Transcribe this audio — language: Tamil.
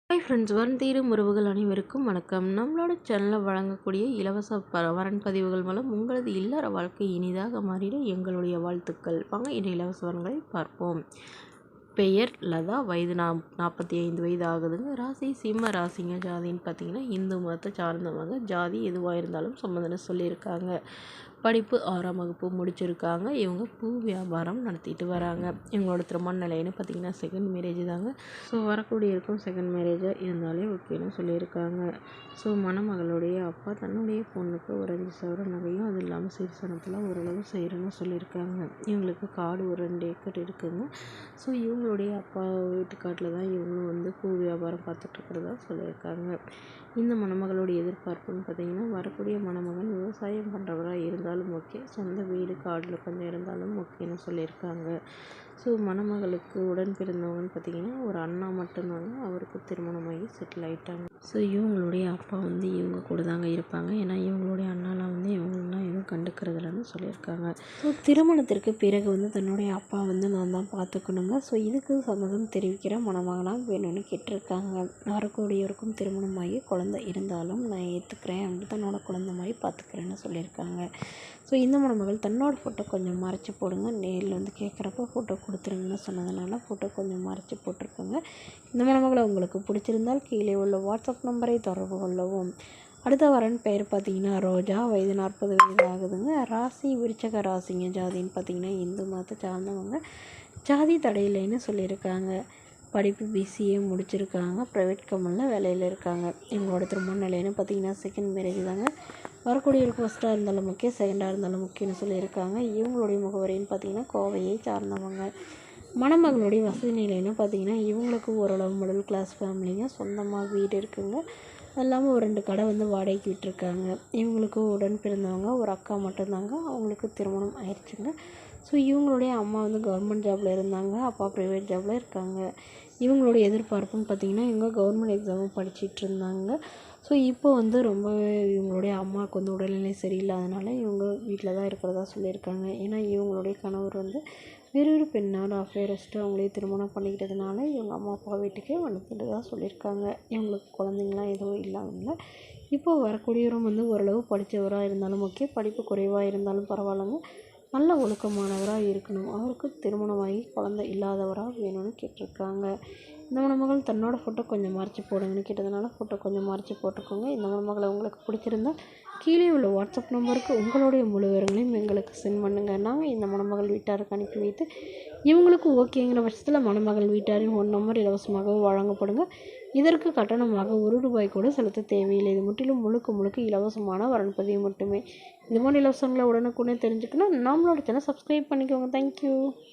ஹாய் ஃப்ரெண்ட்ஸ், வரன் தேடும் உறவுகள் அனைவருக்கும் வணக்கம். நம்மளோட சேனலில் வழங்கக்கூடிய இலவச வரன் பதிவுகள் மூலம் உங்களது இல்லற வாழ்க்கை இனிதாக மாறிட எங்களுடைய வாழ்த்துக்கள். வாங்க இன்றைய இலவச வரன்களை பார்ப்போம். பெயர் லதா, வயது 45 வயது ஆகுதுங்க. ராசி சிம்ம ராசிங்க. ஜாதின்னு பார்த்தீங்கன்னா இந்து மதத்தை சார்ந்தவங்க. ஜாதி எதுவாக இருந்தாலும் சம்மந்தம்னு சொல்லியிருக்காங்க. படிப்பு 6ஆம் வகுப்பு முடிச்சிருக்காங்க. இவங்க பூ வியாபாரம் நடத்திட்டு வராங்க. இவங்களோட திருமண நிலைன்னு பார்த்தீங்கன்னா செகண்ட் மேரேஜ் தாங்க. ஸோ வரக்கூடியவருக்கும் செகண்ட் மேரேஜாக இருந்தாலே ஓகேன்னு சொல்லியிருக்காங்க. ஸோ மணமகளுடைய அப்பா தன்னுடைய பொண்ணுக்கு ஒரு 5 சவரன் நகையும் அது இல்லாமல் சீர்சனத்தில் ஓரளவு செய்கிறேன்னு சொல்லியிருக்காங்க. இவங்களுக்கு காடு ஒரு 2 ஏக்கர் இருக்குங்க. ஸோ இவங்களுடைய அப்பா வீட்டுக்காட்டில் தான் இவங்களும் பூ வியாபாரம் பார்த்துட்ருக்கிறதா சொல்லியிருக்காங்க. இந்த மணமகளுடைய எதிர்பார்ப்புன்னு பார்த்தீங்கன்னா வரக்கூடிய மணமகன் விவசாயம் பண்ணுறவராக இருந்தாலும் ஓகே, சொந்த வீடு காடில் கொஞ்சம் இருந்தாலும் ஓகேன்னு சொல்லியிருக்காங்க. ஸோ மணமகளுக்கு உடன் பிறந்தவங்கன்னு பார்த்தீங்கன்னா ஒரு அண்ணா மட்டும்தாங்க. அவருக்கு திருமணமாகி செட்டில் ஆகிட்டாங்க. ஸோ இவங்களுடைய அப்பா இவங்க கூட தாங்க இருப்பாங்க. ஏன்னா இவங்களுடைய அண்ணாலாம் இவங்களாம் எதுவும் கண்டுக்கிறதில்லன்னு சொல்லியிருக்காங்க. ஸோ திருமணத்திற்கு பிறகு தன்னுடைய அப்பா நான் தான் பார்த்துக்கணுங்க. ஸோ இதுக்கு சம்மதம் தெரிவிக்கிற மணமகனாக வேணும்னு கேட்டிருக்காங்க. வரக்கூடியவருக்கும் திருமணமாகி குழந்தை இருந்தாலும் நான் ஏற்றுக்கிறேன் அப்படின்னு தன்னோட குழந்தை மாதிரி பார்த்துக்கிறேன்னு சொல்லியிருக்காங்க. ஸோ இந்த மணமகள் தன்னோட ஃபோட்டோ கொஞ்சம் மறைச்சி போடுங்க, நேரில் கேட்குறப்ப ஃபோட்டோ கொடுத்துருங்கன்னு சொன்னதுனால ஃபோட்டோ கொஞ்சம் மறைச்சி போட்டிருக்கோங்க. இந்த மணமகளை உங்களுக்கு பிடிச்சிருந்தால் கீழே உள்ள வாட்ஸ்அப் நம்பரை தொடர்பு கொள்ளவும். அடுத்த வரன் பெயர் பார்த்தீங்கன்னா ரோஜா, வயது 40 வயது ஆகுதுங்க. ராசி விருச்சக ராசிங்க. ஜாதின்னு பார்த்தீங்கன்னா இந்து மதத்தை சார்ந்தவங்க. ஜாதி தடையில்லைன்னு சொல்லியிருக்காங்க. படிப்பு பிசிஏ முடிச்சிருக்காங்க. ப்ரைவேட் கம்பெனியில் வேலையில் இருக்காங்க. இவங்களோட திருமண நிலைன்னு பார்த்தீங்கன்னா செகண்ட் மேரேஜ் தாங்க. வரக்கூடியவருக்கு ஃபஸ்ட்டாக இருந்தாலும் முக்கிய, செகண்டாக இருந்தாலும் முக்கியம்னு சொல்லியிருக்காங்க. இவங்களுடைய முகவரின்னு பார்த்தீங்கன்னா கோவையை சார்ந்தவங்க. மணமகளுடைய வசதி நிலைன்னு பார்த்தீங்கன்னா இவங்களுக்கு ஓரளவு மிடில் கிளாஸ் ஃபேமிலிங்க. சொந்தமாக வீடு இருக்குங்க. அது இல்லாமல் ஒரு 2 கடை வாடகைக்கு விட்டுருக்காங்க. இவங்களுக்கு உடன் பிறந்தவங்க ஒரு அக்கா மட்டும்தாங்க. அவங்களுக்கு திருமணம் ஆயிடுச்சுங்க. ஸோ இவங்களுடைய அம்மா கவர்மெண்ட் ஜாபில் இருந்தாங்க. அப்பா ப்ரைவேட் ஜாபில் இருக்காங்க. இவங்களுடைய எதிர்பார்ப்புன்னு பார்த்தீங்கன்னா இவங்க கவர்மெண்ட் எக்ஸாமும் படிச்சுட்டு இருந்தாங்க. ஸோ இப்போ ரொம்பவே இவங்களுடைய அம்மாவுக்கு உடல்நிலை சரியில்லாதனால இவங்க வீட்டில் தான் இருக்கிறதா சொல்லியிருக்காங்க. ஏன்னா இவங்களுடைய கணவர் வேறொரு பெண்ணோட அஃபேர் வச்சுட்டு அவங்களே திருமணம் பண்ணிக்கிட்டதுனால இவங்க அம்மா அப்பா வீட்டுக்கே வந்துட்டு தான் சொல்லியிருக்காங்க. இவங்களுக்கு குழந்தைங்களாம் எதுவும் இல்லாதவங்க. இப்போது வரக்கூடியவரும் ஓரளவு படித்தவராக இருந்தாலும் ஓகே, படிப்பு குறைவாக இருந்தாலும் பரவாயில்லைங்க, நல்ல ஒழுக்கமானவராக இருக்கணும். அவருக்கு திருமணமாகி குழந்தை இல்லாதவராக வேணும்னு கேட்டிருக்காங்க. இந்த மணமகள் தன்னோட ஃபோட்டோ கொஞ்சம் மறைச்சி போடுங்கன்னு கேட்டதுனால ஃபோட்டோ கொஞ்சம் மறைச்சி போட்டுக்கோங்க. இந்த மணமகளை உங்களுக்கு பிடிச்சிருந்தா கீழே உள்ள வாட்ஸ்அப் நம்பருக்கு உங்களுடைய முழு விவரங்களையும் எங்களுக்கு சென்ட் பண்ணுங்கள். நாங்கள் இந்த மணமகள் வீட்டாருக்கு அனுப்பி வைத்து இவங்களுக்கு ஓகேங்கிற பட்சத்தில் மணமகள் வீட்டாரின் ஃபோன் நம்பர் இலவசமாக வழங்கப்படுங்க. இதற்கு கட்டணமாக ₹1 கூட செலுத்த தேவையில்லை. இது முற்றிலும் முழுக்க இலவசமான வரன்பதிவு மட்டுமே. இது மாதிரி இலவசங்களை உடனுக்குடனே தெரிஞ்சுக்கணும் நம்மளோட சேனல் சப்ஸ்கிரைப் பண்ணிக்கோங்க. தேங்க்யூ.